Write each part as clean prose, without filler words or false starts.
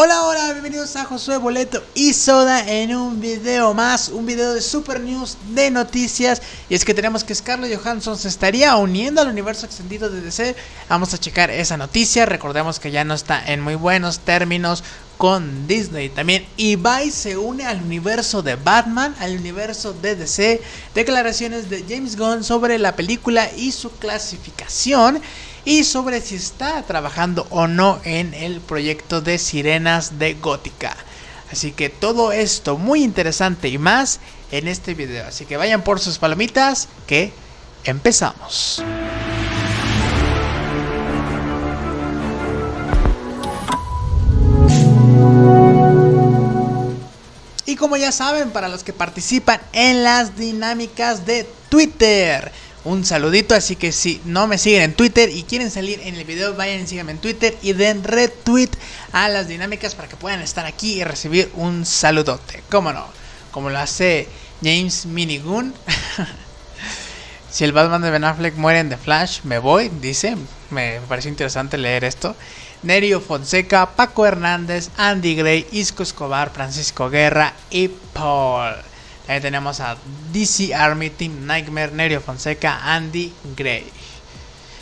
Hola, hola, bienvenidos a Josué Boleto y Soda en un video más, un video de Super News de noticias. Y es que tenemos que Scarlett Johansson se estaría uniendo al universo extendido de DC. Vamos a checar esa noticia, recordemos que ya no está en muy buenos términos con Disney. También Ibai se une al universo de Batman, al universo de DC. Declaraciones de James Gunn sobre la película y su clasificación, y sobre si está trabajando o no en el proyecto de Sirenas de Gótica. Así que todo esto muy interesante y más en este video. Así que vayan por sus palomitas que empezamos. Y como ya saben, para los que participan en las dinámicas de Twitter, un saludito. Así que si no me siguen en Twitter y quieren salir en el video, vayan y síganme en Twitter y den retweet a las dinámicas para que puedan estar aquí y recibir un saludote. Cómo no, como lo hace James Minigun. Si el Batman de Ben Affleck muere en The Flash, me voy, dice. Me pareció interesante leer esto. Nerio Fonseca, Paco Hernández, Andy Gray, Isco Escobar, Francisco Guerra y Paul. Ahí tenemos a DC Army, Team Nightmare, Nerio Fonseca, Andy Gray.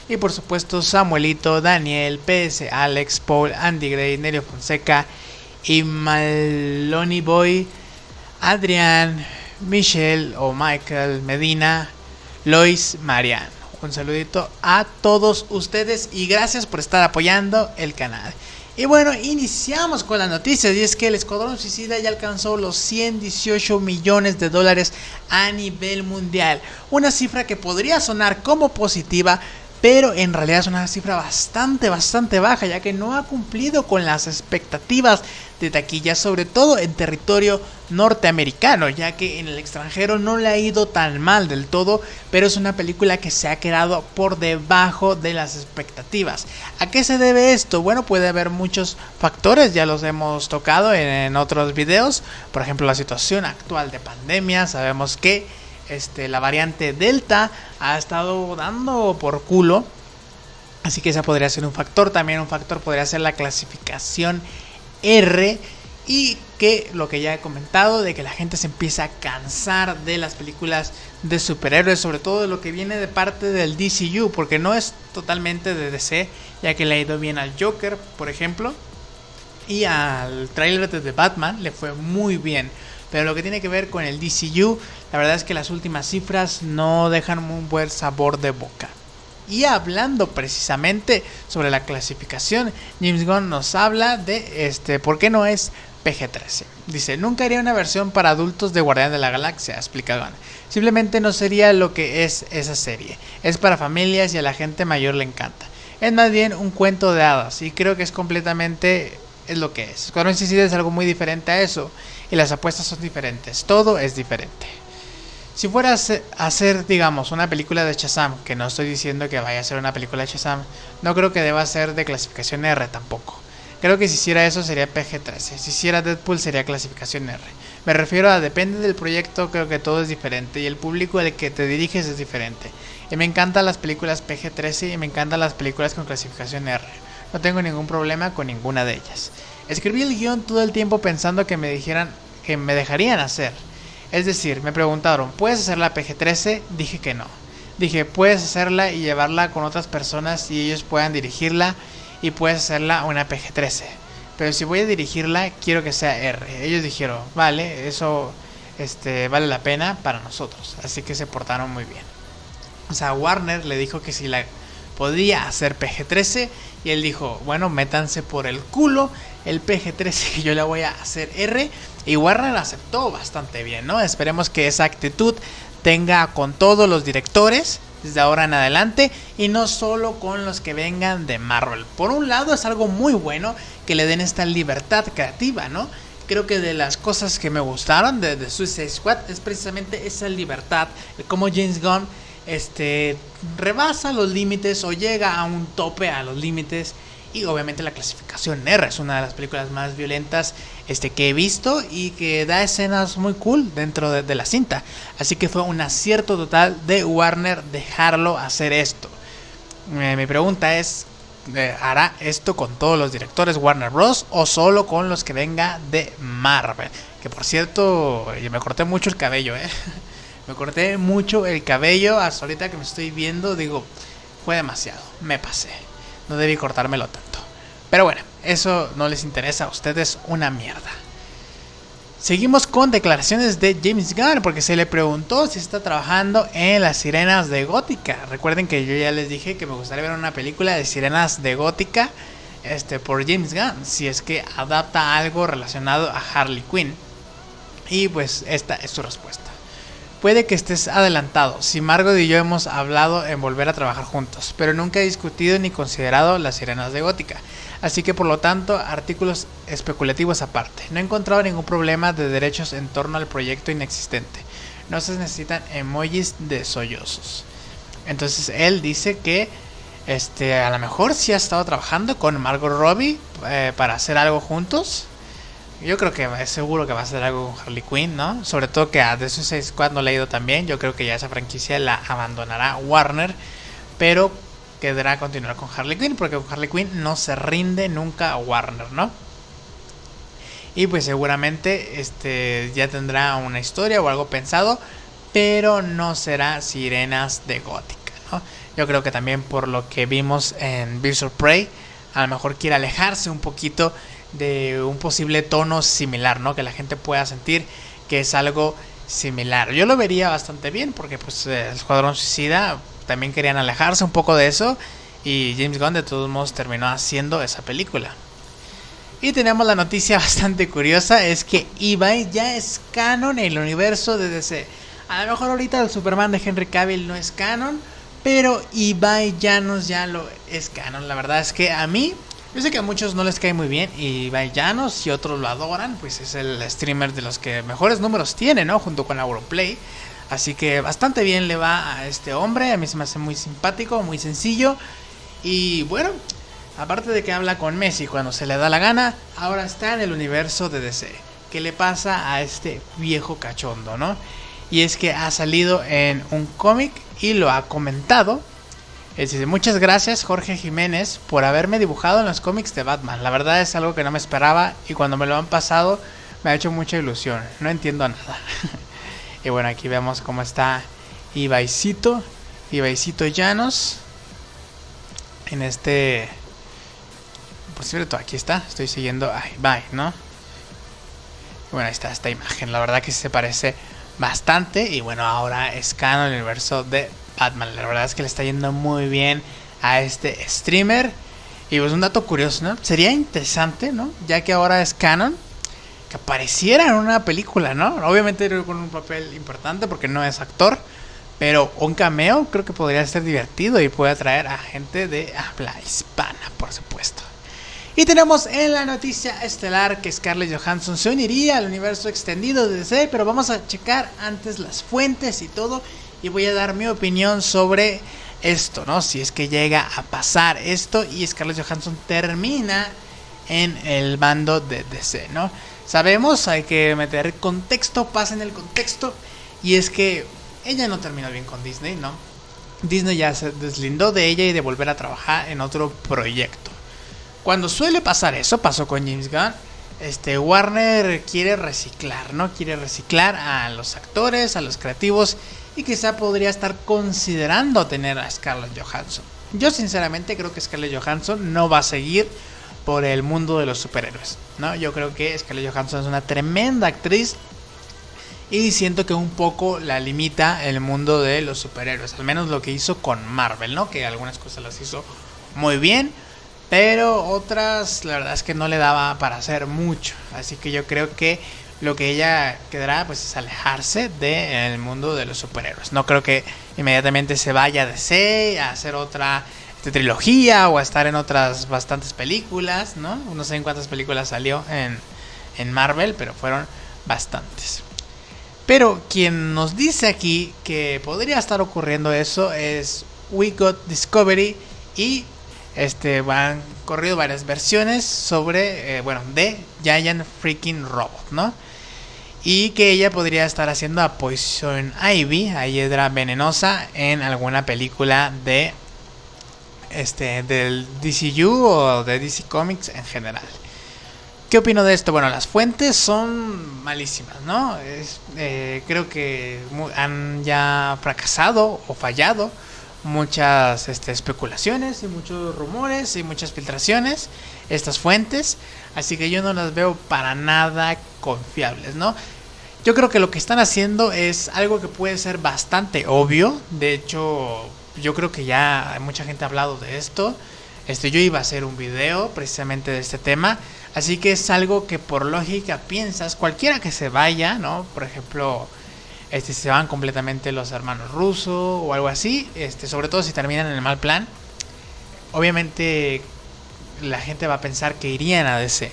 Y por supuesto Samuelito, Daniel, PS Alex, Paul, Andy Gray, Nerio Fonseca y Maloney Boy, Adrián, Michelle o Michael Medina, Lois Marian. Un saludito a todos ustedes y gracias por estar apoyando el canal. Y bueno, iniciamos con las noticias, y es que el Escuadrón Suicida ya alcanzó los 118 millones de dólares a nivel mundial. Una cifra que podría sonar como positiva, pero en realidad es una cifra bastante baja, ya que no ha cumplido con las expectativas de taquilla, sobre todo en territorio norteamericano, ya que en el extranjero no le ha ido tan mal del todo, pero es una película que se ha quedado por debajo de las expectativas. ¿A qué se debe esto? Bueno, puede haber muchos factores, ya los hemos tocado en otros videos. Por ejemplo, la situación actual de pandemia. Sabemos que la variante Delta ha estado dando por culo, así que esa podría ser un factor. También un factor podría ser la clasificación R, y que lo que ya he comentado, de que la gente se empieza a cansar de las películas de superhéroes, sobre todo de lo que viene de parte del DCU, porque no es totalmente de DC, ya que le ha ido bien al Joker, por ejemplo, y al tráiler de The Batman le fue muy bien. Pero lo que tiene que ver con el DCU, la verdad es que las últimas cifras no dejan un buen sabor de boca. Y hablando precisamente sobre la clasificación, James Gunn nos habla de por qué no es PG-13. Dice: nunca haría una versión para adultos de Guardián de la Galaxia, explica Gunn. Simplemente no sería lo que es esa serie. Es para familias y a la gente mayor le encanta. Es más bien un cuento de hadas, y creo que es completamente es lo que es. Escuadrón Suicida es algo muy diferente a eso, y las apuestas son diferentes, todo es diferente. Si fuera a hacer, digamos, una película de Shazam, que no estoy diciendo que vaya a ser una película de Shazam, no creo que deba ser de clasificación R tampoco. Creo que si hiciera eso sería PG-13, si hiciera Deadpool sería clasificación R. Me refiero a depende del proyecto, creo que todo es diferente, y el público al que te diriges es diferente. Y me encantan las películas PG-13 y me encantan las películas con clasificación R. No tengo ningún problema con ninguna de ellas. Escribí el guión todo el tiempo pensando que me dejarían hacer. Es decir, me preguntaron, ¿puedes hacerla PG-13? Dije que no. Dije, puedes hacerla y llevarla con otras personas y ellos puedan dirigirla, y puedes hacerla una PG-13. Pero si voy a dirigirla, quiero que sea R. Ellos dijeron, vale, eso vale la pena para nosotros. Así que se portaron muy bien. O sea, Warner le dijo que si la podía hacer PG-13, y él dijo, bueno, métanse por el culo el PG-13 que yo la voy a hacer R, y Warner aceptó bastante bien, ¿no? Esperemos que esa actitud tenga con todos los directores desde ahora en adelante, y no solo con los que vengan de Marvel. Por un lado es algo muy bueno que le den esta libertad creativa, ¿no? Creo que de las cosas que me gustaron de Suicide Squad es precisamente esa libertad, como James Gunn rebasa los límites o llega a un tope a los límites. Y obviamente la clasificación R es una de las películas más violentas que he visto, y que da escenas muy cool dentro de la cinta. Así que fue un acierto total de Warner dejarlo hacer esto. Mi pregunta es, hará esto con todos los directores Warner Bros. O solo con los que venga de Marvel. Que por cierto, me corté mucho el cabello, Me corté mucho el cabello. Hasta ahorita que me estoy viendo, digo, fue demasiado, me pasé. No debí cortármelo tanto. Pero bueno, eso no les interesa a ustedes una mierda. Seguimos con declaraciones de James Gunn, porque se le preguntó si está trabajando en las Sirenas de Gótica. Recuerden que yo ya les dije que me gustaría ver una película de Sirenas de Gótica por James Gunn, si es que adapta algo relacionado a Harley Quinn. Y pues esta es su respuesta. Puede que estés adelantado, si Margot y yo hemos hablado en volver a trabajar juntos, pero nunca he discutido ni considerado las Sirenas de Gótica. Así que por lo tanto, artículos especulativos aparte. No he encontrado ningún problema de derechos en torno al proyecto inexistente. No se necesitan emojis de sollozos. Entonces él dice que a lo mejor sí ha estado trabajando con Margot Robbie para hacer algo juntos. Yo creo que es seguro que va a hacer algo con Harley Quinn, ¿no? Sobre todo que a The Suicide Squad no le ha ido tan bien. Yo creo que ya esa franquicia la abandonará Warner, pero quedará continuar con Harley Quinn, porque con Harley Quinn no se rinde nunca a Warner, ¿no? Y pues seguramente ya tendrá una historia o algo pensado, pero no será Sirenas de Gótica, ¿no? Yo creo que también por lo que vimos en Birds of Prey, a lo mejor quiere alejarse un poquito de un posible tono similar, ¿no? Que la gente pueda sentir que es algo similar. Yo lo vería bastante bien, porque pues el Escuadrón Suicida también querían alejarse un poco de eso, y James Gunn de todos modos terminó haciendo esa película. Y tenemos la noticia bastante curiosa, es que Ibai ya es canon en el universo de DC. A lo mejor ahorita el Superman de Henry Cavill no es canon, pero Ibai Llanos ya lo es canon. La verdad es que a mí, yo sé que a muchos no les cae muy bien Ibai Llanos y otros lo adoran, pues es el streamer de los que mejores números tiene, ¿no? Junto con Auronplay. Así que bastante bien le va a este hombre. A mí se me hace muy simpático, muy sencillo. Y bueno, aparte de que habla con Messi cuando se le da la gana, ahora está en el universo de DC. ¿Qué le pasa a este viejo cachondo, no? Y es que ha salido en un cómic y lo ha comentado. Dice: muchas gracias Jorge Jiménez por haberme dibujado en los cómics de Batman. La verdad es algo que no me esperaba, y cuando me lo han pasado me ha hecho mucha ilusión. No entiendo nada. Y bueno, aquí vemos cómo está Ibaicito Llanos en por cierto, aquí está, estoy siguiendo a Ibai, ¿no? Y bueno, ahí está esta imagen, la verdad que se parece bastante. Y bueno, ahora es canon en el universo de Batman. La verdad es que le está yendo muy bien a este streamer. Y pues un dato curioso, ¿no? Sería interesante, ¿no? Ya que ahora es canon, que apareciera en una película, ¿no? Obviamente con un papel importante porque no es actor, pero un cameo creo que podría ser divertido y puede atraer a gente de habla hispana, por supuesto. Y tenemos en la noticia estelar que Scarlett Johansson se uniría al universo extendido de DC, pero vamos a checar antes las fuentes y todo, y voy a dar mi opinión sobre esto, ¿no? Si es que llega a pasar esto y Scarlett Johansson termina en el bando de DC, ¿no? Sabemos, hay que meter contexto, pasa en el contexto, y es que ella no terminó bien con Disney, ¿no? Disney ya se deslindó de ella y de volver a trabajar en otro proyecto. Cuando suele pasar eso, pasó con James Gunn. Warner quiere reciclar, ¿no? Quiere reciclar a los actores, a los creativos, y quizá podría estar considerando tener a Scarlett Johansson. Yo sinceramente creo que Scarlett Johansson no va a seguir por el mundo de los superhéroes, ¿no? Yo creo que Scarlett Johansson es una tremenda actriz, y siento que un poco la limita el mundo de los superhéroes, al menos lo que hizo con Marvel, ¿no? Que algunas cosas las hizo muy bien, pero otras la verdad es que no le daba para hacer mucho. Así que yo creo que lo que ella quedará pues es alejarse del mundo de los superhéroes. No creo que inmediatamente se vaya de DC a hacer otra trilogía o a estar en otras bastantes películas, ¿no? No sé en cuántas películas salió en Marvel, pero fueron bastantes. Pero quien nos dice aquí que podría estar ocurriendo eso es We Got Discovery, y han corrido varias versiones sobre, de Giant Freaking Robot, ¿no? Y que ella podría estar haciendo a Poison Ivy, a Hiedra Venenosa, en alguna película de del DCU o de DC Comics en general. ¿Qué opino de esto? Bueno, las fuentes son malísimas, ¿no? Creo que han ya fracasado o fallado muchas especulaciones y muchos rumores y muchas filtraciones, estas fuentes, así que yo no las veo para nada confiables, ¿no? Yo creo que lo que están haciendo es algo que puede ser bastante obvio. De hecho, yo creo que ya mucha gente ha hablado de esto. Yo iba a hacer un video precisamente de este tema, así que es algo que por lógica piensas, cualquiera que se vaya, ¿no? Por ejemplo, si se van completamente los hermanos Russo o algo así, sobre todo si terminan en el mal plan, obviamente la gente va a pensar que irían a DC.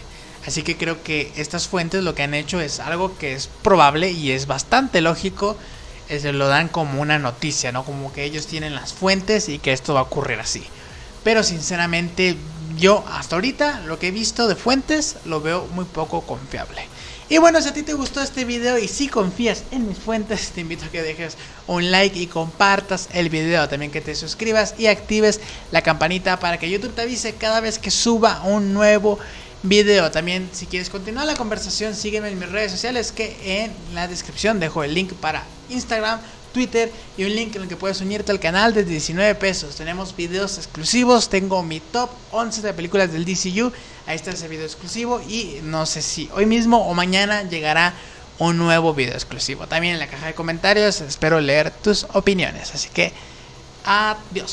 Así que creo que estas fuentes lo que han hecho es algo que es probable y es bastante lógico. Lo dan como una noticia, ¿no? Como que ellos tienen las fuentes y que esto va a ocurrir así. Pero sinceramente yo hasta ahorita lo que he visto de fuentes lo veo muy poco confiable. Y bueno, si a ti te gustó este video y si confías en mis fuentes, te invito a que dejes un like y compartas el video. También que te suscribas y actives la campanita para que YouTube te avise cada vez que suba un nuevo video. También si quieres continuar la conversación, sígueme en mis redes sociales, que en la descripción dejo el link para Instagram, Twitter y un link en el que puedes unirte al canal desde 19 pesos. Tenemos videos exclusivos, tengo mi top 11 de películas del DCU, ahí está ese video exclusivo y no sé si hoy mismo o mañana llegará un nuevo video exclusivo. También en la caja de comentarios espero leer tus opiniones, así que adiós.